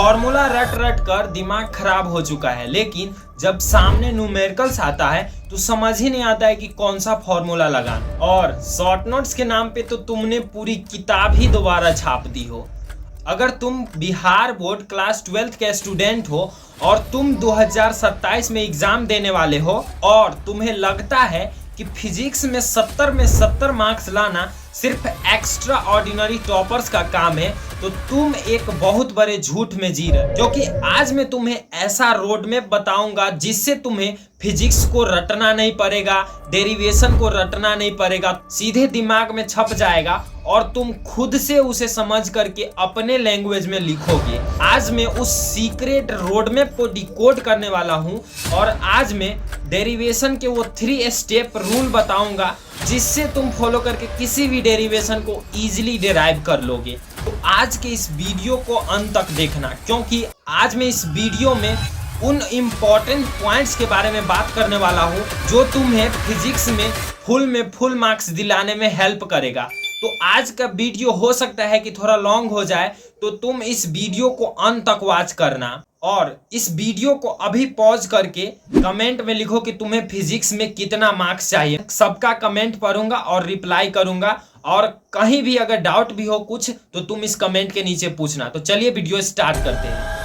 Formula रट रट कर दिमाग खराब हो चुका है, लेकिन जब सामने न्यूमेरिकल्स आता है तो समझ ही नहीं आता है कि कौन सा फॉर्मूला लगाना। और शॉर्ट नोट्स के नाम पे तो तुमने पूरी किताब ही दोबारा छाप दी हो। अगर तुम बिहार बोर्ड क्लास 12th के स्टूडेंट हो और तुम 2027 में एग्जाम देने वाले हो और तुम्हें लगता है कि फिजिक्स में 70 में 70 मार्क्स लाना सिर्फ एक्स्ट्रा ऑर्डिनरी टॉपर्स का काम है, तो तुम एक बहुत बड़े झूठ में जी रहे हो। क्योंकि आज मैं तुम्हें ऐसा रोड मैप बताऊंगा जिससे तुम्हें फिजिक्स को रटना नहीं पड़ेगा, डेरिवेशन को रटना नहीं पड़ेगा, सीधे दिमाग में छप जाएगा और तुम खुद से उसे समझ करके अपने लैंग्वेज में लिखोगे। आज मैं उस सीक्रेट रोड मैप को डिकोड करने वाला हूं और आज मैं डेरिवेशन के वो 3 स्टेप रूल बताऊंगा जिससे तुम फॉलो करके किसी भी डेरिवेशन को इजीली डिराइव कर लोगे। तो आज के इस वीडियो को अंत तक देखना, क्योंकि आज मैं इस वीडियो में उन इम्पोर्टेंट पॉइंट्स के बारे में बात करने वाला हूं जो तुम्हें फिजिक्स में फुल मार्क्स दिलाने में हेल्प करेगा। तो आज का वीडियो हो सकता है कि थोड़ा लॉन्ग हो जाए, तो तुम इस वीडियो को अंत तक वॉच करना और इस वीडियो को अभी पॉज करके कमेंट में लिखो कि तुम्हें फिजिक्स में कितना मार्क्स चाहिए। सबका कमेंट पढ़ूंगा और रिप्लाई करूंगा, और कहीं भी अगर डाउट भी हो कुछ तो तुम इस कमेंट के नीचे पूछना। तो चलिए वीडियो स्टार्ट करते हैं।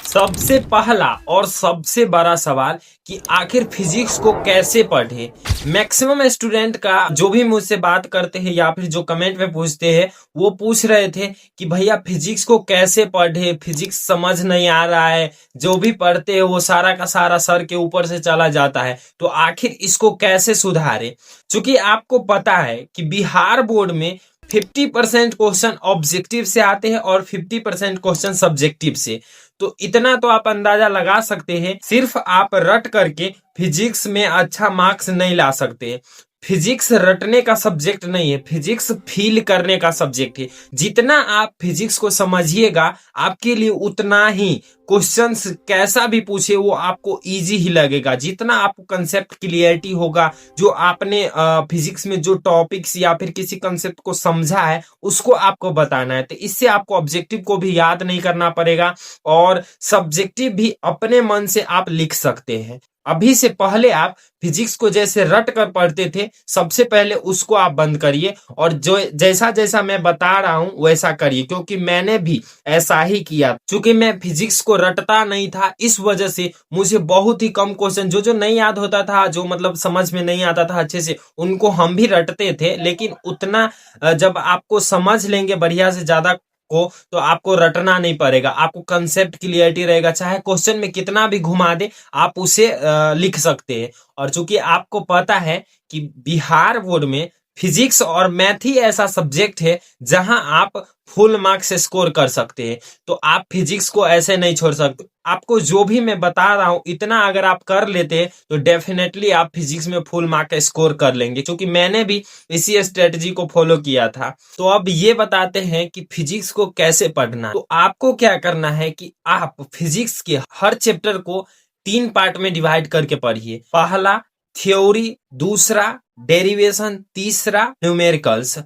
सबसे पहला और सबसे बड़ा सवाल कि आखिर फिजिक्स को कैसे पढ़े। मैक्सिमम स्टूडेंट का जो भी मुझसे बात करते हैं या फिर जो कमेंट में पूछते हैं वो पूछ रहे थे कि भैया फिजिक्स को कैसे पढ़े, फिजिक्स समझ नहीं आ रहा है, जो भी पढ़ते हैं वो सारा का सारा सर के ऊपर से चला जाता है, तो आखिर इसको कैसे सुधारे। क्योंकि आपको पता है कि बिहार बोर्ड में 50% क्वेश्चन ऑब्जेक्टिव से आते हैं और 50% क्वेश्चन सब्जेक्टिव से। तो इतना तो आप अंदाजा लगा सकते हैं, सिर्फ आप रट करके फिजिक्स में अच्छा मार्क्स नहीं ला सकते। फिजिक्स रटने का सब्जेक्ट नहीं है, फिजिक्स फील करने का सब्जेक्ट है। जितना आप फिजिक्स को समझिएगा आपके लिए उतना ही क्वेश्चंस कैसा भी पूछे वो आपको इजी ही लगेगा। जितना आपको कंसेप्ट क्लियरिटी होगा, जो आपने फिजिक्स में जो टॉपिक्स या फिर किसी कंसेप्ट को समझा है उसको आपको बताना है, तो इससे आपको ऑब्जेक्टिव को भी याद नहीं करना पड़ेगा और सब्जेक्टिव भी अपने मन से आप लिख सकते हैं। अभी से पहले आप फिजिक्स को जैसे रट कर पढ़ते थे, सबसे पहले उसको आप बंद करिए और जो जैसा जैसा मैं बता रहा हूं वैसा करिए, क्योंकि मैंने भी ऐसा ही किया। क्योंकि मैं फिजिक्स को रटता नहीं था, इस वजह से मुझे बहुत ही कम क्वेश्चन जो नहीं याद होता था, जो मतलब समझ में नहीं आता था अच्छे से, उनको हम भी रटते थे। लेकिन उतना जब आपको समझ लेंगे बढ़िया से ज्यादा को, तो आपको रटना नहीं पड़ेगा, आपको कंसेप्ट क्लियरिटी रहेगा। चाहे क्वेश्चन में कितना भी घुमा दे आप उसे लिख सकते हैं। और चूंकि आपको पता है कि बिहार बोर्ड में फिजिक्स और मैथ ही ऐसा सब्जेक्ट है जहां आप फुल मार्क्स स्कोर कर सकते हैं, तो आप फिजिक्स को ऐसे नहीं छोड़ सकते। आपको जो भी मैं बता रहा हूं इतना अगर आप कर लेते हैं तो डेफिनेटली आप फिजिक्स में फुल मार्क स्कोर कर लेंगे, क्योंकि मैंने भी इसी स्ट्रेटजी को फॉलो किया था। तो अब ये बताते हैं कि फिजिक्स को कैसे पढ़ना। तो आपको क्या करना है कि आप फिजिक्स के हर चैप्टर को 3 पार्ट में डिवाइड करके पढ़िए। पहला थ्योरी, दूसरा डेरिवेशन, तीसरा न्यूमेरिकल्स।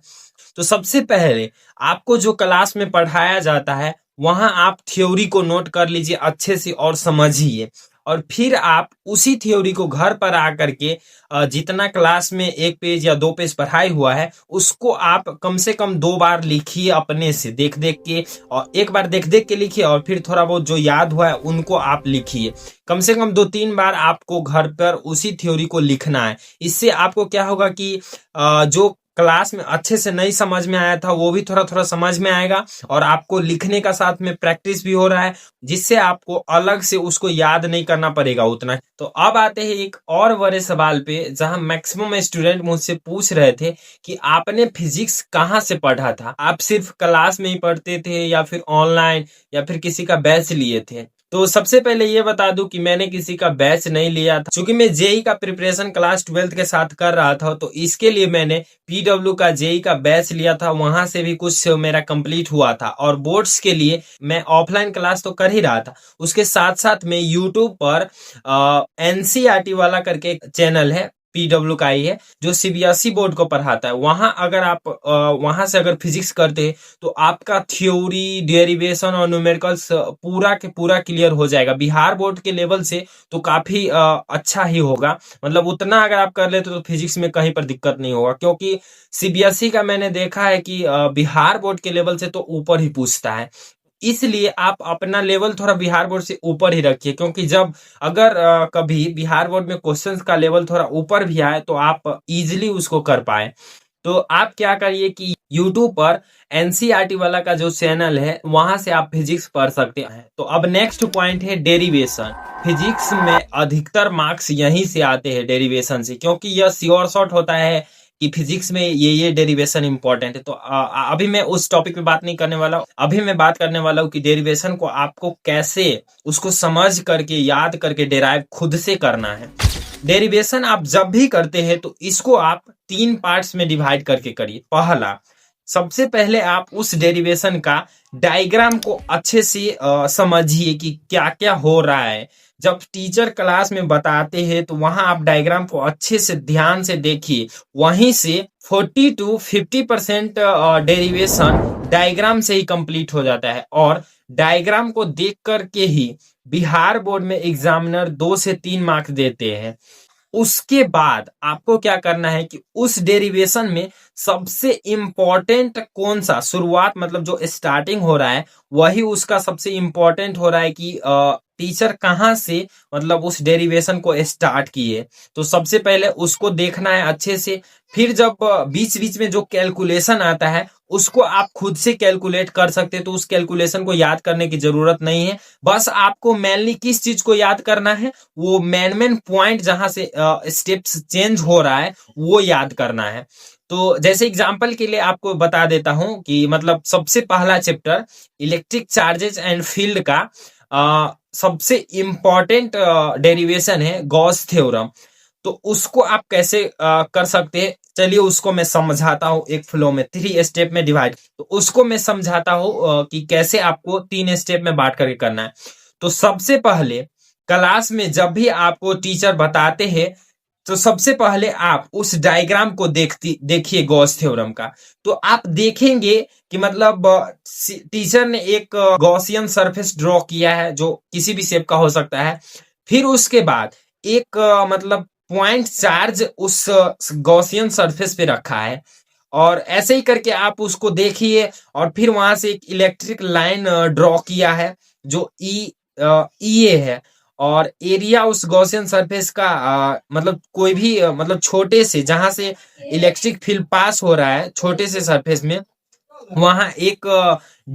तो सबसे पहले आपको जो क्लास में पढ़ाया जाता है वहां आप थ्योरी को नोट कर लीजिए अच्छे से और समझिए, और फिर आप उसी थ्योरी को घर पर आकर के जितना क्लास में 1 पेज या 2 पेज पढ़ाई हुआ है उसको आप कम से कम 2 बार लिखिए अपने से देख देख के, और एक बार देख देख के लिखिए और फिर थोड़ा बहुत जो याद हुआ है उनको आप लिखिए। कम से कम 2-3 बार आपको घर पर उसी थ्योरी को लिखना है। इससे आपको क्या होगा कि जो क्लास में अच्छे से नहीं समझ में आया था वो भी थोड़ा थोड़ा समझ में आएगा, और आपको लिखने का साथ में प्रैक्टिस भी हो रहा है, जिससे आपको अलग से उसको याद नहीं करना पड़ेगा उतना। तो अब आते हैं एक और बड़े सवाल पे, जहां मैक्सिमम स्टूडेंट मुझसे पूछ रहे थे कि आपने फिजिक्स कहाँ से पढ़ा था, आप सिर्फ क्लास में ही पढ़ते थे या फिर ऑनलाइन या फिर किसी का बैच लिए थे। तो सबसे पहले ये बता दूं कि मैंने किसी का बैच नहीं लिया था, क्योंकि मैं जेई का प्रिपरेशन क्लास 12th के साथ कर रहा था, तो इसके लिए मैंने पीडब्ल्यू का जेई का बैच लिया था, वहां से भी कुछ मेरा कंप्लीट हुआ था। और बोर्ड्स के लिए मैं ऑफलाइन क्लास तो कर ही रहा था, उसके साथ साथ मैं यूट्यूब पर एनसीईआरटी वाला करके चैनल है, PW का ही है, जो सीबीएसई बोर्ड को पढ़ाता है। वहां अगर आप वहां से अगर फिजिक्स करते हैं तो आपका थ्योरी, डेरिवेशन और न्यूमेरिकल्स पूरा के पूरा क्लियर हो जाएगा। बिहार बोर्ड के लेवल से तो काफी अच्छा ही होगा, मतलब उतना अगर आप कर लेते तो फिजिक्स में कहीं पर दिक्कत नहीं होगा, क्योंकि सीबीएसई का मैंने देखा है कि बिहार बोर्ड के लेवल से तो ऊपर ही पूछता है। इसलिए आप अपना लेवल थोड़ा बिहार बोर्ड से ऊपर ही रखिए, क्योंकि जब अगर कभी बिहार बोर्ड में क्वेश्चंस का लेवल थोड़ा ऊपर भी आए तो आप इजीली उसको कर पाए। तो आप क्या करिए कि YouTube पर एनसीईआरटी वाला का जो चैनल है वहां से आप फिजिक्स पढ़ सकते हैं। तो अब नेक्स्ट पॉइंट है डेरिवेशन। फिजिक्स में अधिकतर मार्क्स यहीं से आते हैं, डेरिवेशन से, क्योंकि यह श्योर शॉट होता है कि फिजिक्स में ये डेरिवेशन इंपॉर्टेंट है। तो अभी मैं उस टॉपिक पे बात नहीं करने वाला, अभी मैं बात करने वाला हूँ कि डेरिवेशन को आपको कैसे उसको समझ करके याद करके डेराइव खुद से करना है। डेरिवेशन आप जब भी करते हैं तो इसको आप 3 पार्ट्स में डिवाइड करके करिए। पहला, सबसे पहले आप उस डेरिवेशन का डायग्राम को अच्छे से समझिए कि क्या क्या हो रहा है। जब टीचर क्लास में बताते हैं तो वहां आप डायग्राम को अच्छे से ध्यान से देखिए। वहीं से 40 to 50% डेरिवेशन डायग्राम से ही कंप्लीट हो जाता है, और डायग्राम को देख करके ही बिहार बोर्ड में एग्जामिनर 2 से 3 मार्क्स देते हैं। उसके बाद आपको क्या करना है कि उस डेरिवेशन में सबसे इंपॉर्टेंट कौन सा, शुरुआत मतलब जो स्टार्टिंग हो रहा है वही उसका सबसे इंपॉर्टेंट हो रहा है कि टीचर कहाँ से मतलब उस डेरिवेशन को स्टार्ट किए। तो सबसे पहले उसको देखना है अच्छे से। फिर जब बीच बीच में जो कैलकुलेशन आता है उसको आप खुद से कैलकुलेट कर सकते हैं, तो उस कैलकुलेशन को याद करने की जरूरत नहीं है। बस आपको मेनली किस चीज को याद करना है, वो मेन पॉइंट जहां से स्टेप्स चेंज हो रहा है वो याद करना है। तो जैसे एग्जांपल के लिए आपको बता देता हूं कि मतलब सबसे पहला chapter electric charges and field का सबसे इंपॉर्टेंट डेरिवेशन है गॉस थ्योरम। तो उसको आप कैसे कर सकते हैं, चलिए उसको मैं समझाता हूँ एक फ्लो में, 3 स्टेप में डिवाइड। तो उसको मैं समझाता हूँ कि कैसे आपको 3 स्टेप में बांट करके करना है। तो सबसे पहले क्लास में जब भी आपको टीचर बताते हैं तो सबसे पहले आप उस डायग्राम को देखिए गॉस थ्योरम का। तो आप देखेंगे कि मतलब टीचर ने एक गॉसियन सरफेस ड्रॉ किया है जो किसी भी शेप का हो सकता है। फिर उसके बाद एक मतलब पॉइंट चार्ज उस गॉसियन सरफेस पे रखा है, और ऐसे ही करके आप उसको देखिए। और फिर वहां से एक इलेक्ट्रिक लाइन ड्रॉ किया है जो EA है, और एरिया उस गॉसियन सरफेस का मतलब कोई भी मतलब छोटे से जहां से इलेक्ट्रिक फील्ड पास हो रहा है छोटे से सरफेस में वहां एक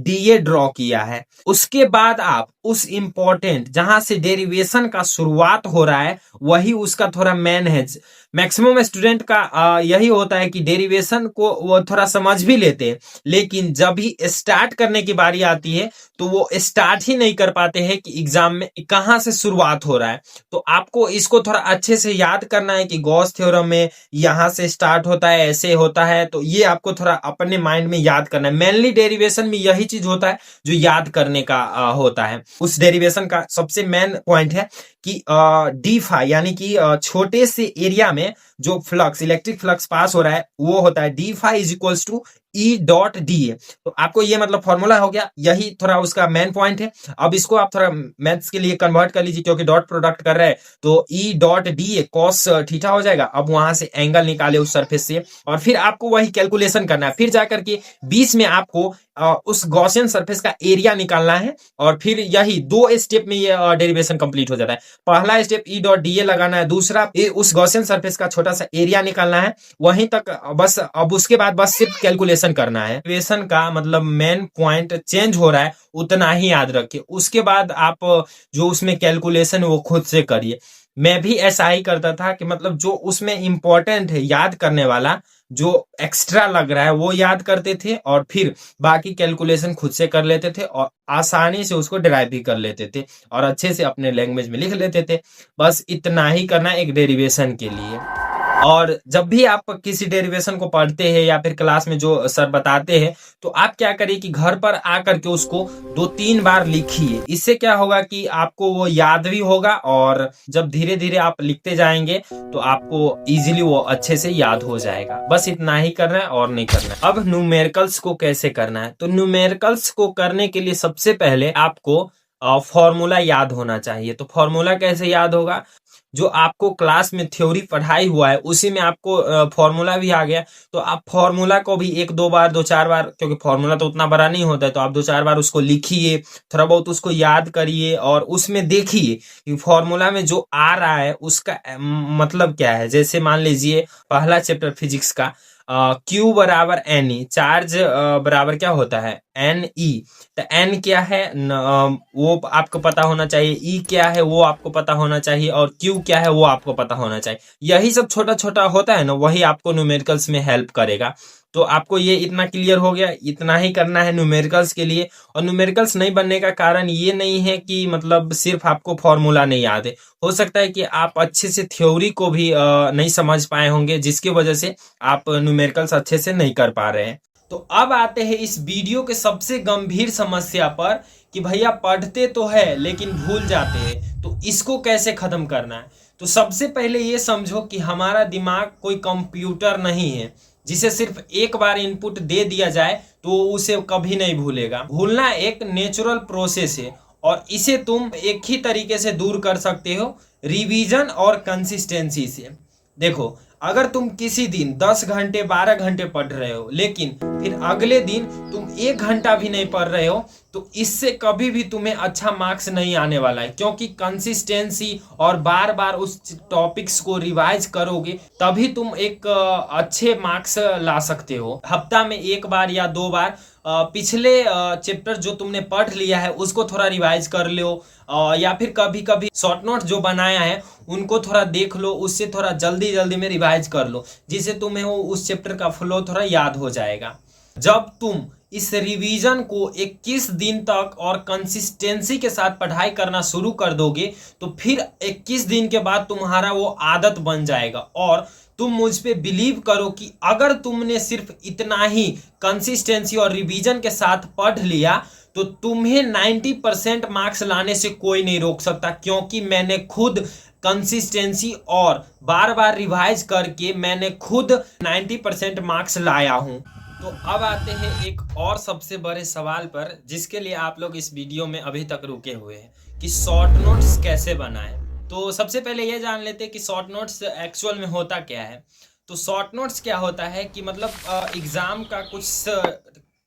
DA ड्रॉ किया है। उसके बाद आप उस इंपॉर्टेंट जहां से डेरिवेशन का शुरुआत हो रहा है वही उसका थोड़ा मेन है। मैक्सिमम स्टूडेंट का यही होता है कि डेरिवेशन को वो थोड़ा समझ भी लेते हैं, लेकिन जब ही स्टार्ट करने की बारी आती है तो वो स्टार्ट ही नहीं कर पाते हैं कि एग्जाम में कहाँ से शुरुआत हो रहा है। तो आपको इसको थोड़ा अच्छे से याद करना है कि गॉस थ्योरम में यहाँ से स्टार्ट होता है, ऐसे होता है। तो ये आपको थोड़ा अपने माइंड में याद करना है। मेनली डेरिवेशन में यही चीज होता है जो याद करने का होता है। उस डेरिवेशन का सबसे मेन पॉइंट है कि डी फाई, यानी कि छोटे से एरिया में जो फ्लक्स, इलेक्ट्रिक फ्लक्स पास हो रहा है वो होता है d phi is equals to E.DA। तो आपको ये मतलब फॉर्मूला हो गया, यही थोड़ा उसका मेन पॉइंट है। अब इसको आप थोड़ा मैथ्स के लिए कन्वर्ट कर लीजिए, क्योंकि डॉट प्रोडक्ट कर रहे हैं तो E.DA cos थीटा हो जाएगा। अब वहां से एंगल निकाले उस सरफेस से, और फिर आपको वही कैलकुलेशन करना है। फिर जाकर के बीच में आपको उस गॉसियन सरफेस का एरिया निकालना है, और फिर यही 2 स्टेप में ये डेरिवेशन कंप्लीट हो जाता है। पहला स्टेप E.DA लगाना है, दूसरा उस गॉसियन सरफेस का छोटा सा एरिया निकालना है, वहीं तक बस। अब उसके बाद बस सिर्फ कैलकुलेशन करना है। डेरिवेशन का मतलब मेन पॉइंट चेंज हो रहा है उतना ही याद रखिए। उसके बाद आप जो उसमें कैलकुलेशन वो खुद से करिए। मैं भी ऐसा ही करता था कि मतलब जो उसमें इंपॉर्टेंट है याद करने वाला, जो एक्स्ट्रा लग रहा है वो याद करते थे, और फिर बाकी कैलकुलेशन खुद से कर लेते थे, और आसानी से उसको डिराइव भी कर लेते थे, और अच्छे से अपने लैंग्वेज में लिख लेते थे। बस इतना ही करना एक डेरिवेशन के लिए। और जब भी आप किसी डेरिवेशन को पढ़ते हैं या फिर क्लास में जो सर बताते हैं, तो आप क्या करिए कि घर पर आकर के उसको 2-3 बार लिखिए। इससे क्या होगा कि आपको वो याद भी होगा और जब धीरे धीरे आप लिखते जाएंगे तो आपको इजीली वो अच्छे से याद हो जाएगा। बस इतना ही करना है और नहीं करना है। अब न्यूमेरिकल्स को कैसे करना है, तो न्यूमेरिकल्स को करने के लिए सबसे पहले आपको फॉर्मूला याद होना चाहिए। तो फॉर्मूला कैसे याद होगा, जो आपको क्लास में थ्योरी पढ़ाई हुआ है उसी में आपको फॉर्मूला भी आ गया, तो आप फॉर्मूला को भी 1-2 बार 2-4 बार, क्योंकि फॉर्मूला तो उतना बड़ा नहीं होता है, तो आप 2-4 बार उसको लिखिए, थोड़ा बहुत उसको याद करिए और उसमें देखिए कि फॉर्मूला में जो आ रहा है उसका मतलब क्या है। जैसे मान लीजिए पहला चैप्टर फिजिक्स का क्यू बराबर एन ई, चार्ज बराबर क्या होता है एन ई। तो एन क्या है वो आपको पता होना चाहिए, ई क्या है वो आपको पता होना चाहिए और क्यू क्या है वो आपको पता होना चाहिए। यही सब छोटा छोटा होता है ना, वही आपको न्यूमेरिकल्स में हेल्प करेगा। तो आपको ये इतना क्लियर हो गया, इतना ही करना है न्यूमेरिकल्स के लिए। और न्यूमेरिकल्स नहीं बनने का कारण ये नहीं है कि मतलब सिर्फ आपको फॉर्मूला नहीं याद है, हो सकता है कि आप अच्छे से थ्योरी को भी नहीं समझ पाए होंगे, जिसकी वजह से आप न्यूमेरिकल्स अच्छे से नहीं कर पा रहे हैं। तो अब आते हैं इस वीडियो के सबसे गंभीर समस्या पर कि भैया पढ़ते तो है लेकिन भूल जाते हैं, तो इसको कैसे खत्म करना है। तो सबसे पहले ये समझो कि हमारा दिमाग कोई कंप्यूटर नहीं है जिसे सिर्फ एक बार इनपुट दे दिया जाए तो उसे कभी नहीं भूलेगा। भूलना एक नेचुरल प्रोसेस है और इसे तुम एक ही तरीके से दूर कर सकते हो, रिवीजन और कंसिस्टेंसी से। देखो, अगर तुम किसी दिन 10 घंटे 12 घंटे पढ़ रहे हो लेकिन फिर अगले दिन तुम 1 घंटा भी नहीं पढ़ रहे हो, तो इससे कभी भी तुम्हें अच्छा मार्क्स नहीं आने वाला है, क्योंकि कंसिस्टेंसी और बार बार उस टॉपिक्स को रिवाइज करोगे तभी तुम एक अच्छे मार्क्स ला सकते हो। हफ्ता में 1 बार या 2 बार पिछले चैप्टर जो तुमने पढ़ लिया है उसको थोड़ा रिवाइज कर लो, या फिर कभी कभी शॉर्ट नोट जो बनाया है उनको थोड़ा देख लो, उससे थोड़ा जल्दी जल्दी में रिवाइज कर लो, जिससे तुम्हें वो उस चैप्टर का फ्लो थोड़ा याद हो जाएगा। जब तुम इस रिवीजन को 21 दिन तक और कंसिस्टेंसी के साथ पढ़ाई करना शुरू कर दोगे तो फिर 21 दिन के बाद तुम्हारा वो आदत बन जाएगा। और तुम मुझ पे बिलीव करो कि अगर तुमने सिर्फ इतना ही कंसिस्टेंसी और रिवीजन के साथ पढ़ लिया तो तुम्हें 90% मार्क्स लाने से कोई नहीं रोक सकता, क्योंकि मैंने खुद कंसिस्टेंसी और बार बार रिवाइज करके मैंने खुद 90% मार्क्स लाया हूं। तो अब आते हैं एक और सबसे बड़े सवाल पर, जिसके लिए आप लोग इस वीडियो में अभी तक रुके हुए हैं कि शॉर्ट नोट्स कैसे बनाएं। तो सबसे पहले ये जान लेते हैं कि शॉर्ट नोट्स एक्चुअल में होता क्या है। तो शॉर्ट नोट्स क्या होता है कि मतलब एग्जाम का कुछ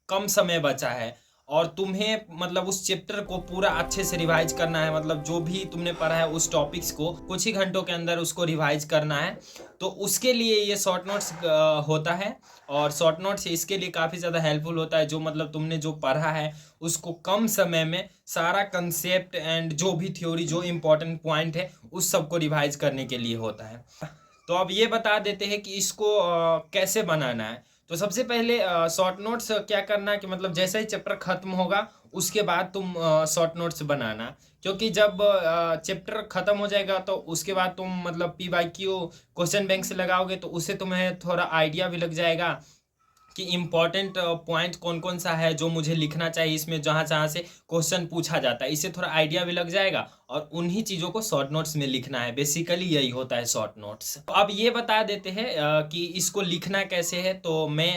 कम समय बचा है और तुम्हें मतलब उस चैप्टर को पूरा अच्छे से रिवाइज करना है, मतलब जो भी तुमने पढ़ा है उस टॉपिक्स को कुछ ही घंटों के अंदर उसको रिवाइज करना है। तो उसके लिए ये शॉर्ट नोट्स होता है और शॉर्ट नोट्स इसके लिए काफ़ी ज़्यादा हेल्पफुल होता है, जो मतलब तुमने जो पढ़ा है उसको कम समय में सारा कंसेप्ट एंड जो भी थ्योरी जो इम्पोर्टेंट पॉइंट है उस सब को रिवाइज करने के लिए होता है। तो अब ये बता देते हैं कि इसको कैसे बनाना है। तो सबसे पहले शॉर्ट नोट्स क्या करना है कि मतलब जैसे ही चैप्टर खत्म होगा उसके बाद तुम शॉर्ट नोट्स बनाना, क्योंकि जब चैप्टर खत्म हो जाएगा तो उसके बाद तुम मतलब PYQ क्वेश्चन बैंक से लगाओगे तो उससे तुम्हें थोड़ा आइडिया भी लग जाएगा कि इम्पॉर्टेंट पॉइंट कौन कौन सा है जो मुझे लिखना चाहिए इसमें, जहाँ जहाँ से क्वेश्चन पूछा जाता है, इससे थोड़ा आइडिया भी लग जाएगा और उन्हीं चीज़ों को शॉर्ट नोट्स में लिखना है। बेसिकली यही होता है शॉर्ट नोट्स। तो अब ये बता देते हैं कि इसको लिखना कैसे है। तो मैं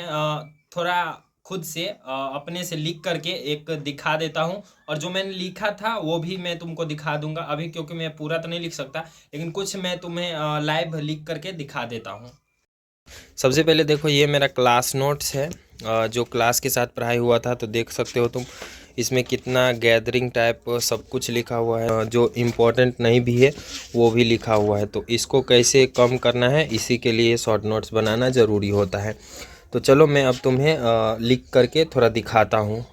थोड़ा खुद से अपने से लिख करके एक दिखा देता हूँ, और जो मैंने लिखा था वो भी मैं तुमको दिखा दूंगा अभी, क्योंकि मैं पूरा तो नहीं लिख सकता, लेकिन कुछ मैं तुम्हें लाइव लिख करके दिखा देता हूँ। सबसे पहले देखो, ये मेरा क्लास नोट्स है जो क्लास के साथ पढ़ाई हुआ था। तो देख सकते हो तुम इसमें कितना गैदरिंग टाइप सब कुछ लिखा हुआ है, जो इम्पोर्टेंट नहीं भी है वो भी लिखा हुआ है। तो इसको कैसे कम करना है, इसी के लिए शॉर्ट नोट्स बनाना ज़रूरी होता है। तो चलो मैं अब तुम्हें लिख करके थोड़ा दिखाता हूँ।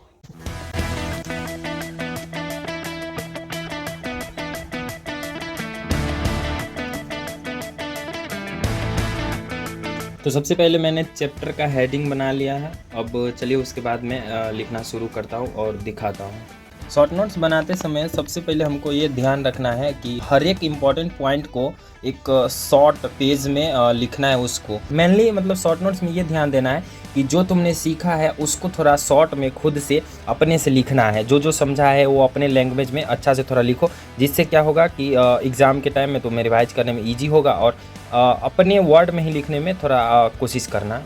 तो सबसे पहले मैंने चैप्टर का हेडिंग बना लिया है। अब चलिए उसके बाद मैं लिखना शुरू करता हूँ और दिखाता हूँ। शॉर्ट नोट्स बनाते समय सबसे पहले हमको ये ध्यान रखना है कि हर एक इम्पॉर्टेंट पॉइंट को एक शॉर्ट पेज में लिखना है। उसको मेनली मतलब शॉर्ट नोट्स में ये ध्यान देना है कि जो तुमने सीखा है उसको थोड़ा शॉर्ट में खुद से अपने से लिखना है। जो जो समझा है वो अपने लैंग्वेज में अच्छा से थोड़ा लिखो, जिससे क्या होगा कि एग्ज़ाम के टाइम में तुम्हें रिवाइज करने में ईजी होगा और अपने वर्ड में ही लिखने में थोड़ा कोशिश करना।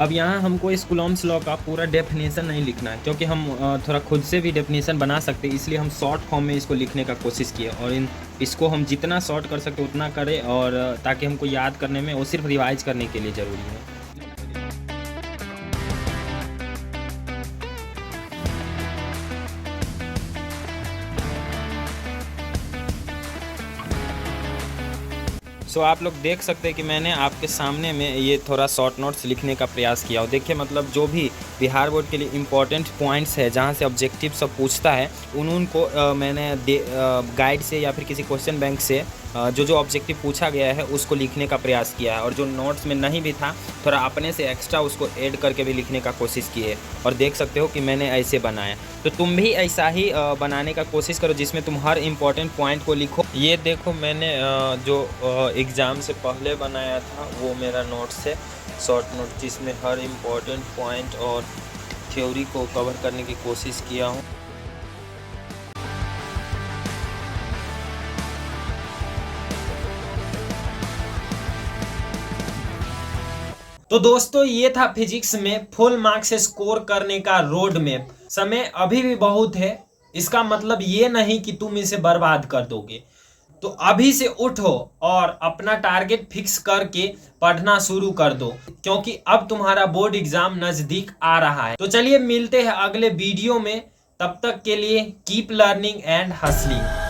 अब यहाँ हमको इस कूलॉम्स लॉ का पूरा डेफिनेशन नहीं लिखना है, क्योंकि हम थोड़ा खुद से भी डेफिनेशन बना सकते हैं, इसलिए हम शॉर्ट फॉर्म में इसको लिखने का कोशिश किए और इसको हम जितना शॉर्ट कर सकते उतना करें, और ताकि हमको याद करने में वो सिर्फ रिवाइज करने के लिए ज़रूरी है। आप लोग देख सकते हैं कि मैंने आपके सामने में ये थोड़ा शॉर्ट नोट्स लिखने का प्रयास किया और देखिए मतलब जो भी बिहार बोर्ड के लिए इम्पोर्टेंट पॉइंट्स है, जहाँ से ऑब्जेक्टिव सब पूछता है, उनको मैंने गाइड से या फिर किसी क्वेश्चन बैंक से जो ऑब्जेक्टिव पूछा गया है उसको लिखने का प्रयास किया है, और जो नोट्स में नहीं भी था थोड़ा अपने से एक्स्ट्रा उसको ऐड करके भी लिखने का कोशिश की है। और देख सकते हो कि मैंने ऐसे बनाया, तो तुम भी ऐसा ही बनाने का कोशिश करो जिसमें तुम हर इम्पोर्टेंट पॉइंट को लिखो। ये देखो मैंने जो एग्ज़ाम से पहले बनाया था वो मेरा नोट्स है, शॉर्ट नोट, जिसमें हर इम्पोर्टेंट पॉइंट और थ्योरी को कवर करने की कोशिश किया हूँ। तो दोस्तों ये था फिजिक्स में फुल मार्क्स स्कोर करने का रोड मैप। समय अभी भी बहुत है, इसका मतलब ये नहीं कि तुम इसे बर्बाद कर दोगे। तो अभी से उठो और अपना टारगेट फिक्स करके पढ़ना शुरू कर दो, क्योंकि अब तुम्हारा बोर्ड एग्जाम नजदीक आ रहा है। तो चलिए मिलते हैं अगले वीडियो में, तब तक के लिए कीप लर्निंग एंड हसलिंग।